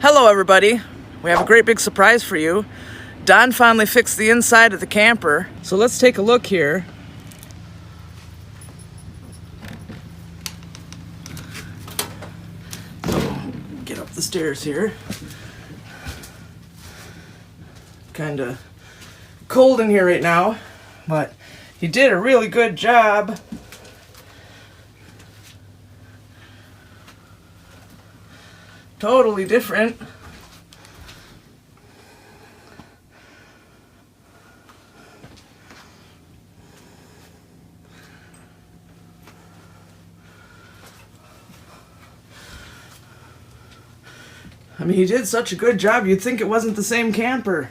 Hello everybody, we have a great big surprise for you. Don finally fixed the inside of the camper, so let's take a look here. So, get up the stairs here. Kinda cold in here right now, but he did a really good job. Totally different. I mean, he did such a good job, you'd think it wasn't the same camper.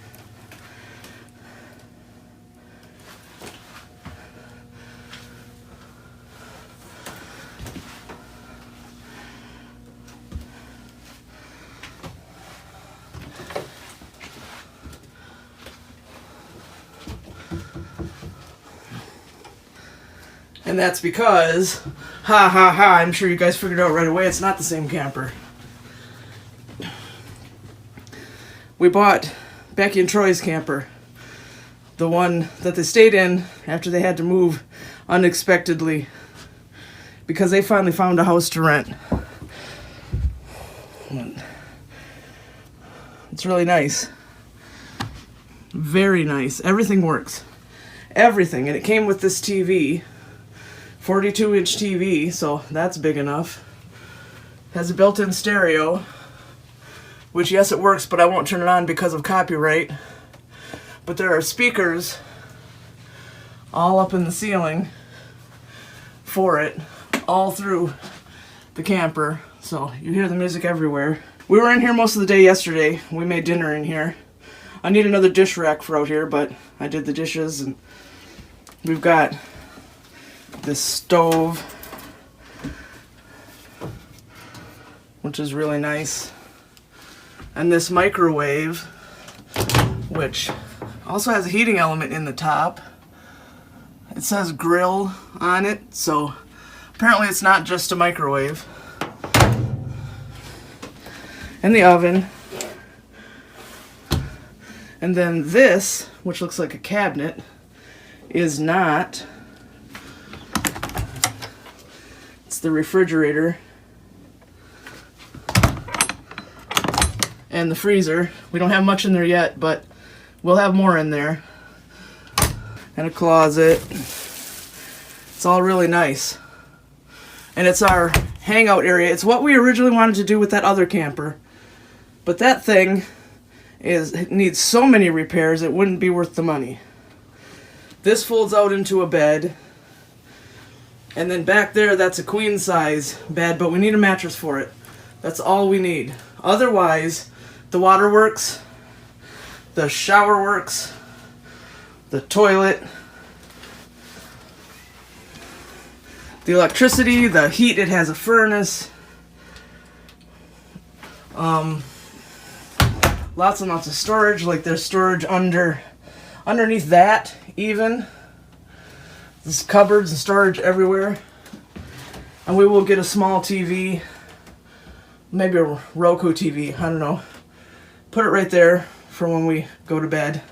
And that's because, I'm sure you guys figured out right away, it's not the same camper. We bought Becky and Troy's camper, the one that they stayed in after they had to move unexpectedly because they finally found a house to rent. It's really nice. Very nice. Everything works. Everything. And it came with this TV. 42-inch TV, so that's big enough. Has a built-in stereo, which yes, it works, but I won't turn it on because of copyright. But there are speakers all up in the ceiling for it, all through the camper, so you hear the music everywhere. We were in here most of the day yesterday. We made dinner in here. I need another dish rack for out here, but I did the dishes, and we've got this stove, which is really nice, and this microwave, which also has a heating element in the top. It says grill on it, so apparently it's not just a microwave. And the oven. And then this, which looks like a cabinet, is not. It's the refrigerator and the freezer. We don't have much in there yet, but we'll have more in there. And a closet. It's all really nice. And it's our hangout area. It's what we originally wanted to do with that other camper. But that thing it needs so many repairs it wouldn't be worth the money. This folds out into a bed. And then back there, that's a queen size bed, but we need a mattress for it. That's all we need. Otherwise, the water works, the shower works, the toilet, the electricity, the heat, it has a furnace. Lots and lots of storage, like there's storage underneath that even. There's cupboards and storage everywhere. And we will get a small TV, maybe a Roku TV, I don't know. Put it right there for when we go to bed.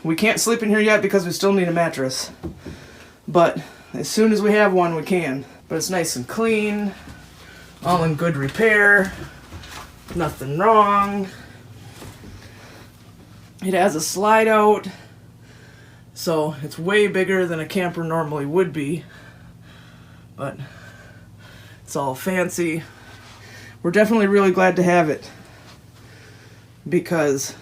We can't sleep in here yet because we still need a mattress. But as soon as we have one, we can. But it's nice and clean, all in good repair, nothing wrong. It has a slide out. So it's way bigger than a camper normally would be, but it's all fancy. We're definitely really glad to have it because,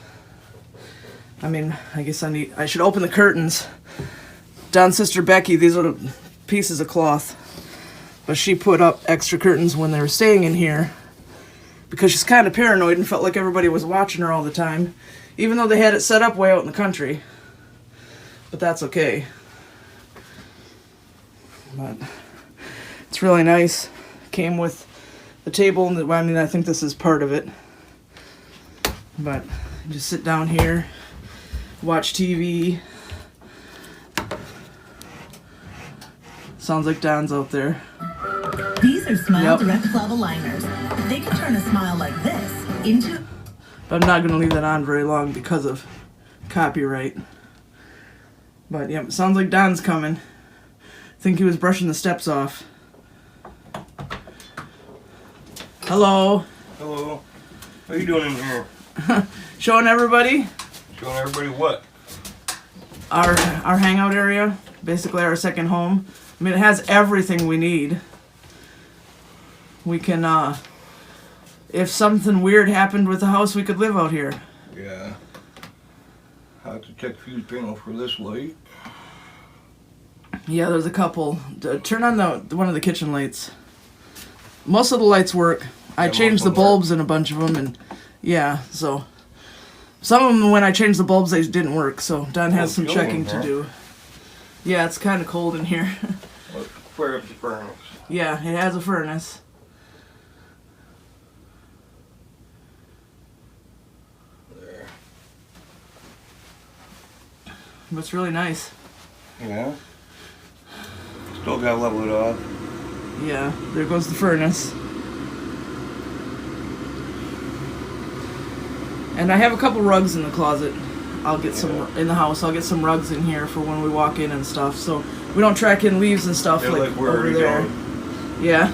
I mean, I guess I should open the curtains. Don's sister Becky, these are the pieces of cloth, but she put up extra curtains when they were staying in here because she's kind of paranoid and felt like everybody was watching her all the time, even though they had it set up way out in the country. But that's okay. But it's really nice. Came with the table, and I mean, I think this is part of it. But just sit down here, watch TV. Sounds like Don's out there. These are Smile Direct Glove aligners. They can turn a smile like this into... But I'm not going to leave that on very long because of copyright. But yep, sounds like Don's coming. I think he was brushing the steps off. Hello. Hello. What are you doing in here? Showing everybody. Showing everybody what? Our hangout area. Basically our second home. I mean, it has everything we need. We can, if something weird happened with the house, we could live out here. Yeah. I have to check fuse panel for this light. Yeah, there's a couple. Turn on the one of the kitchen lights. Most of the lights work. I changed the bulbs in a bunch of them, and yeah, so some of them when I changed the bulbs they didn't work. So Don has some checking to do. Yeah, it's kind of cold in here. Let's fire up the furnace. Yeah, it has a furnace. There. But it's really nice. Yeah. Still gotta level it off. Yeah, there goes the furnace. And I have a couple rugs in the closet. I'll get some in the house. I'll get some rugs in here for when we walk in and stuff. So we don't track in leaves and stuff like over there. Yeah.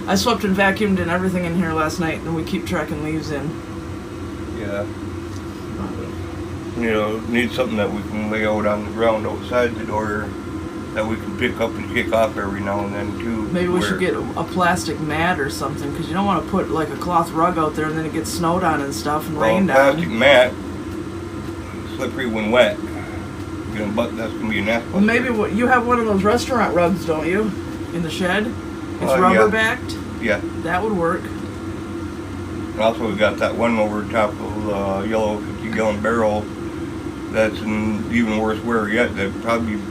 I swept and vacuumed and everything in here last night, and we keep tracking leaves in. Yeah. You know, need something that we can lay out on the ground outside the door that we can pick up and kick off every now and then too. Maybe we should get a plastic mat or something, because you don't want to put like a cloth rug out there and then it gets snowed on and stuff and rained on. Plastic mat, slippery when wet. You know, but that's gonna be an asphalt. Well, maybe you have one of those restaurant rugs, don't you? In the shed? It's rubber backed? Yeah. That would work. And also we got that one over top of the yellow 50-gallon barrel that's in even worse wear yet. That'd probably be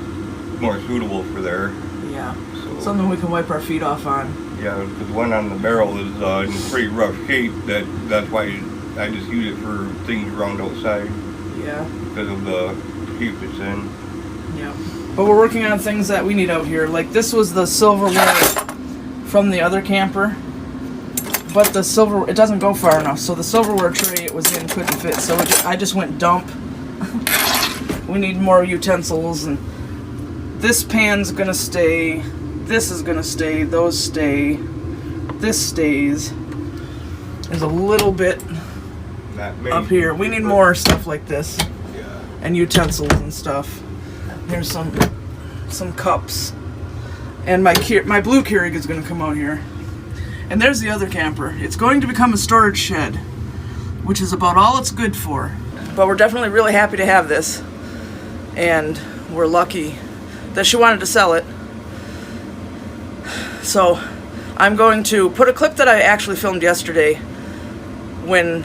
more suitable for there. Yeah. So, something we can wipe our feet off on. Yeah, because the one on the barrel is in pretty rough shape. That's why I just use it for things around outside. Yeah. Because of the shape it's in. Yeah. But we're working on things that we need out here. Like this was the silverware from the other camper. But the silver, it doesn't go far enough. So the silverware tray it was in couldn't fit. So I just went dump. We need more utensils, and this pan's gonna stay. This is gonna stay. Those stay. This stays. There's a little bit up here. We need more stuff like this. Yeah. And utensils and stuff. Here's some cups. And my blue Keurig is gonna come out here. And there's the other camper. It's going to become a storage shed, which is about all it's good for. But we're definitely really happy to have this. And we're lucky that she wanted to sell it. So I'm going to put a clip that I actually filmed yesterday when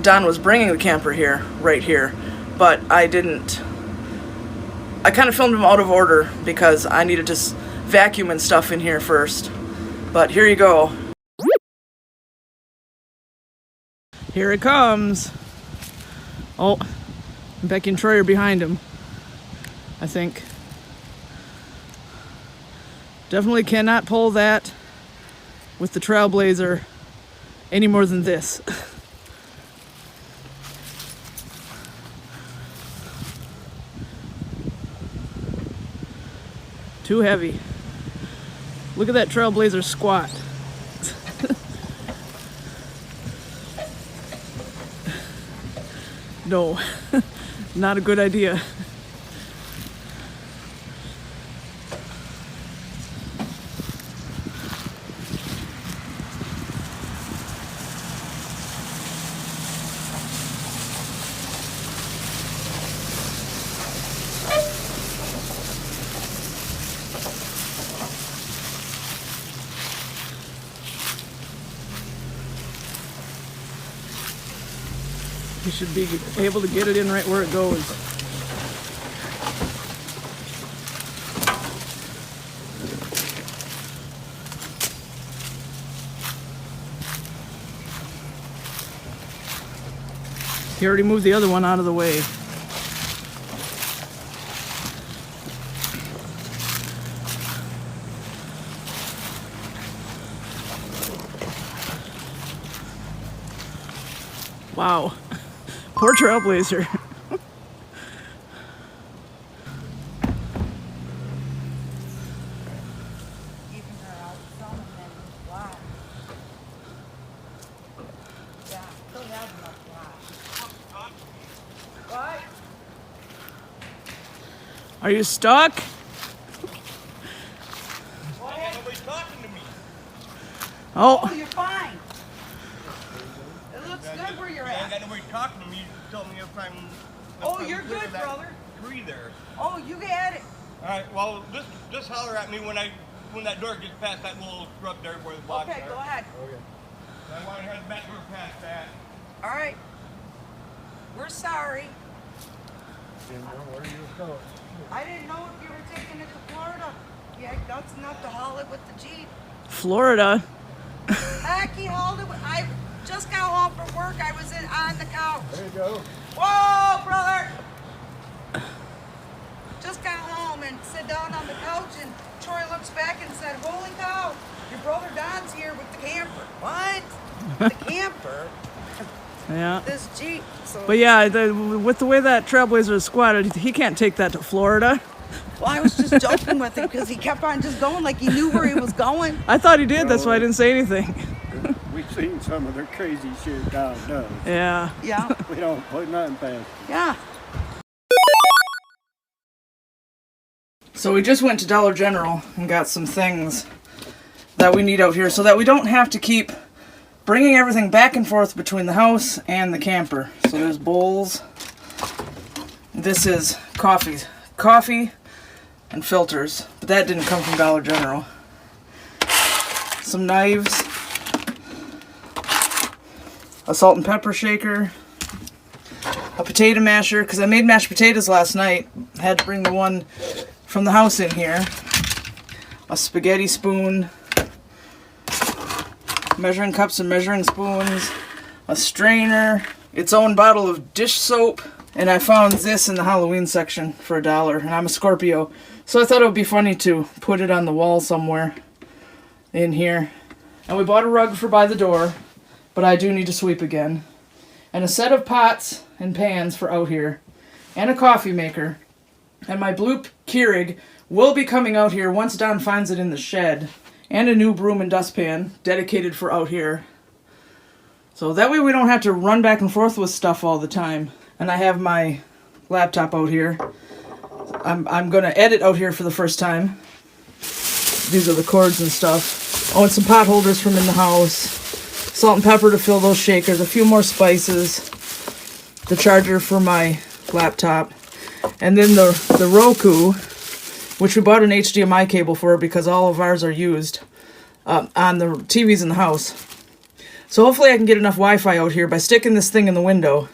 Don was bringing the camper here, right here. But I kind of filmed him out of order because I needed to vacuum and stuff in here first. But here you go. Here it comes. Oh, Becky and Troy are behind him, I think. Definitely cannot pull that with the Trailblazer any more than this. Too heavy. Look at that Trailblazer squat. No, not a good idea. You should be able to get it in right where it goes. He already moved the other one out of the way. Wow. Poor Trailblazer. Are you stuck? Nobody's talking to me. Oh, You're fine. It looks good where you're I ain't at. got nobody talking to me. You just tell me if I'm. Oh, I'm you're clear good, of that brother. Tree there. Oh, you get it. All right. Well, just holler at me when that door gets past that little shrub there where the box Okay, are. go ahead. I want to head back door past that. All right. We're sorry. Where are you going? I didn't know if you were taking it to Florida. Yeah, that's enough to haul it with the Jeep. Florida. Heck, he hauled it. I just got home from work. I was on the couch. There you go. Whoa, brother! Just got home and sit down on the couch, and Troy looks back and said, "Holy cow, your brother Don's here with the camper." What? The camper? Yeah. This Jeep. So, But yeah, with the way that Trailblazer is squatted, he can't take that to Florida. well, I was just joking with him because he kept on just going like he knew where he was going. I thought he did, that's why I didn't say anything. We've seen some of their crazy shit Don does. Yeah. Yeah, We don't put nothing past. yeah. So we just went to Dollar General and got some things that we need out here so that we don't have to keep bringing everything back and forth between the house and the camper. So there's bowls. This is coffee and filters, but that didn't come from Dollar General. Some knives, a salt and pepper shaker, a potato masher, because I made mashed potatoes last night. I had to bring the one from the house in here. A spaghetti spoon, measuring cups and measuring spoons, a strainer, its own bottle of dish soap, and I found this in the Halloween section for $1, and I'm a Scorpio, so I thought it would be funny to put it on the wall somewhere in here. And we bought a rug for by the door, but I do need to sweep again, and a set of pots and pans for out here, and a coffee maker, and my blue Keurig will be coming out here once Don finds it in the shed, and a new broom and dustpan dedicated for out here. So that way we don't have to run back and forth with stuff all the time. And I have my laptop out here. I'm going to edit out here for the first time. These are the cords and stuff. Oh, and some pot holders from in the house. Salt and pepper to fill those shakers. A few more spices. The charger for my laptop. And then the Roku, which we bought an HDMI cable for because all of ours are used on the TVs in the house. So hopefully I can get enough Wi-Fi out here by sticking this thing in the window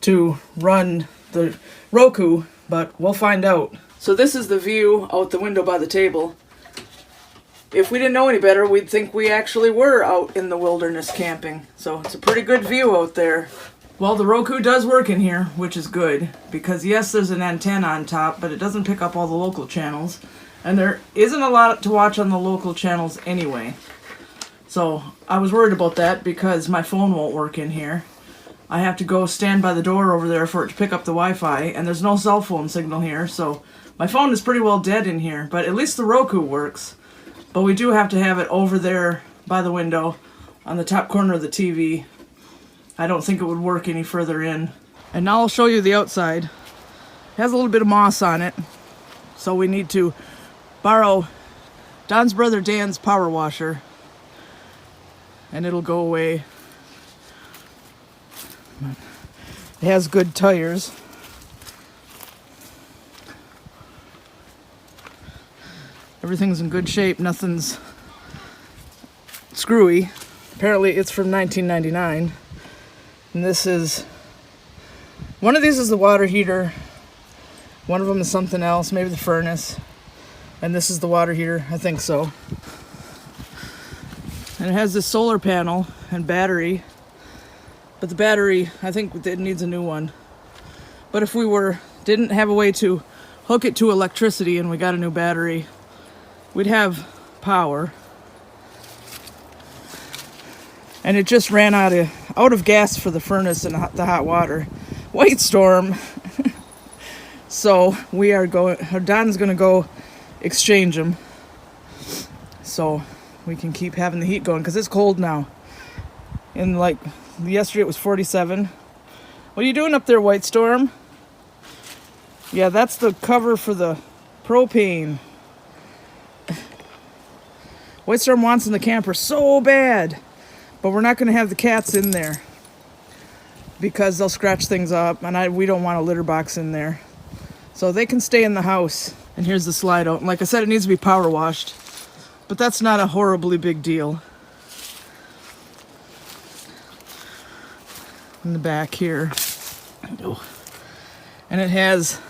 to run the Roku, but we'll find out. So this is the view out the window by the table. If we didn't know any better, we'd think we actually were out in the wilderness camping. So it's a pretty good view out there. Well, the Roku does work in here, which is good, because yes, there's an antenna on top, but it doesn't pick up all the local channels, and there isn't a lot to watch on the local channels anyway. So I was worried about that because my phone won't work in here. I have to go stand by the door over there for it to pick up the Wi-Fi, and there's no cell phone signal here, so my phone is pretty well dead in here, but at least the Roku works. But we do have to have it over there by the window on the top corner of the TV. I don't think it would work any further in. And now I'll show you the outside. It has a little bit of moss on it, so we need to borrow Don's brother Dan's power washer, and it'll go away. It has good tires. Everything's in good shape, nothing's screwy. Apparently it's from 1999. And this is, one of these is the water heater. One of them is something else, maybe the furnace. And this is the water heater, I think so. And it has this solar panel and battery. But the battery, I think it needs a new one. But if we didn't have a way to hook it to electricity and we got a new battery, we'd have power. And it just ran out of gas for the furnace and the hot water. White storm. So we are going, Don's going to go exchange them. So we can keep having the heat going because it's cold now. And like yesterday it was 47. What are you doing up there, White Storm? Yeah, that's the cover for the propane. White Storm wants in the camper so bad. But we're not going to have the cats in there. Because they'll scratch things up. And we don't want a litter box in there. So they can stay in the house. And here's the slide out. And like I said, it needs to be power washed. But that's not a horribly big deal. In the back here. Oh. And it has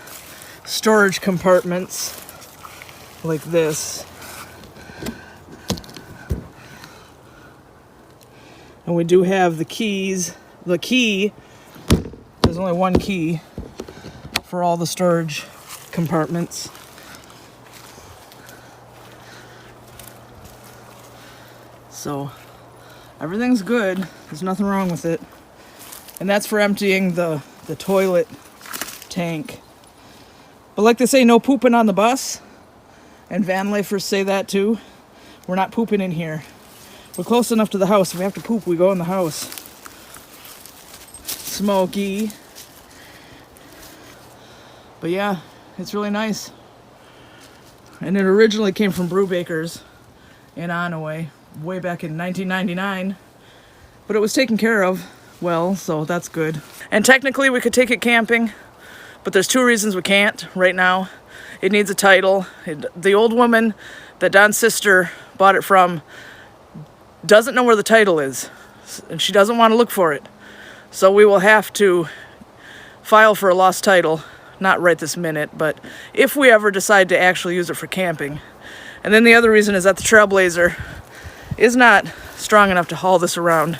storage compartments like this. And we do have the keys. The key, there's only one key for all the storage compartments. So everything's good. There's nothing wrong with it. And that's for emptying the toilet tank. But like they say, no pooping on the bus. And van lifers say that too. We're not pooping in here. We're close enough to the house. If we have to poop, we go in the house. Smoky. But yeah, it's really nice. And it originally came from Brubaker's in Onaway, way back in 1999. But it was taken care of well, so that's good. And technically we could take it camping, but there's 2 reasons we can't right now. It needs a title. The old woman that Don's sister bought it from doesn't know where the title is, and she doesn't want to look for it. So we will have to file for a lost title, not right this minute, but if we ever decide to actually use it for camping. And then the other reason is that the Trailblazer is not strong enough to haul this around.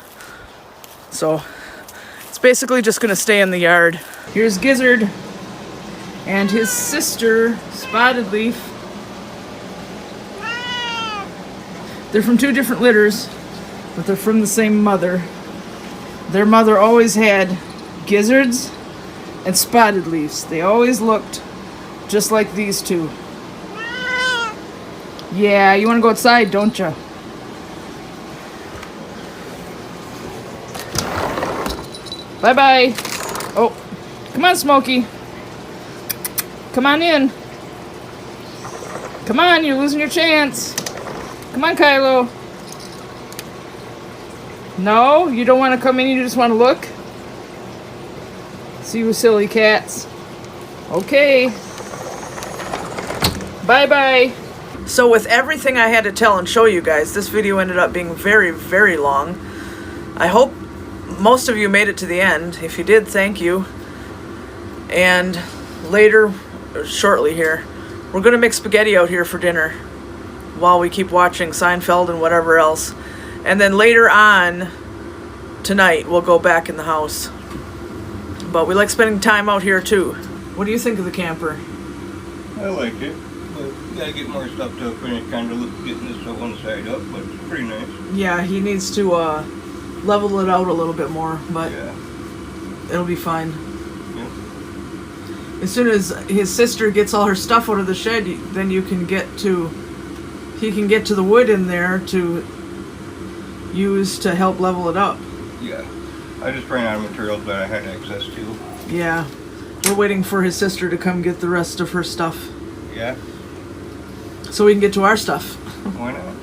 So it's basically just going to stay in the yard. Here's Gizzard and his sister, Spotted Leaf. They're from 2 different litters, but they're from the same mother. Their mother always had gizzards and spotted leaves. They always looked just like these 2. Yeah, you want to go outside, don't you? Bye-bye. Oh, come on, Smokey. Come on in. Come on, you're losing your chance. Come on, Kylo. No, you don't want to come in, you just want to look? See you silly cats. Okay. Bye-bye. So with everything I had to tell and show you guys, this video ended up being very, very long. I hope most of you made it to the end. If you did, thank you. And later, shortly here, we're going to make spaghetti out here for dinner while we keep watching Seinfeld and whatever else. And then later on tonight, we'll go back in the house. But we like spending time out here too. What do you think of the camper? I like it, but you gotta get more stuff to finish kind of getting this one side up, but it's pretty nice. Yeah, he needs to level it out a little bit more, but yeah, it'll be fine. Yeah. As soon as his sister gets all her stuff out of the shed, then he can get to the wood in there to use to help level it up. Yeah. I just ran out of materials that I had access to. Yeah. We're waiting for his sister to come get the rest of her stuff. Yeah. So we can get to our stuff. Why not?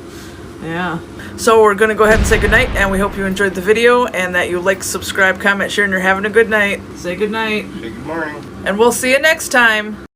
Yeah. So we're going to go ahead and say goodnight, and we hope you enjoyed the video and that you like, subscribe, comment, share, and you're having a good night. Say goodnight. Say good morning. And we'll see you next time.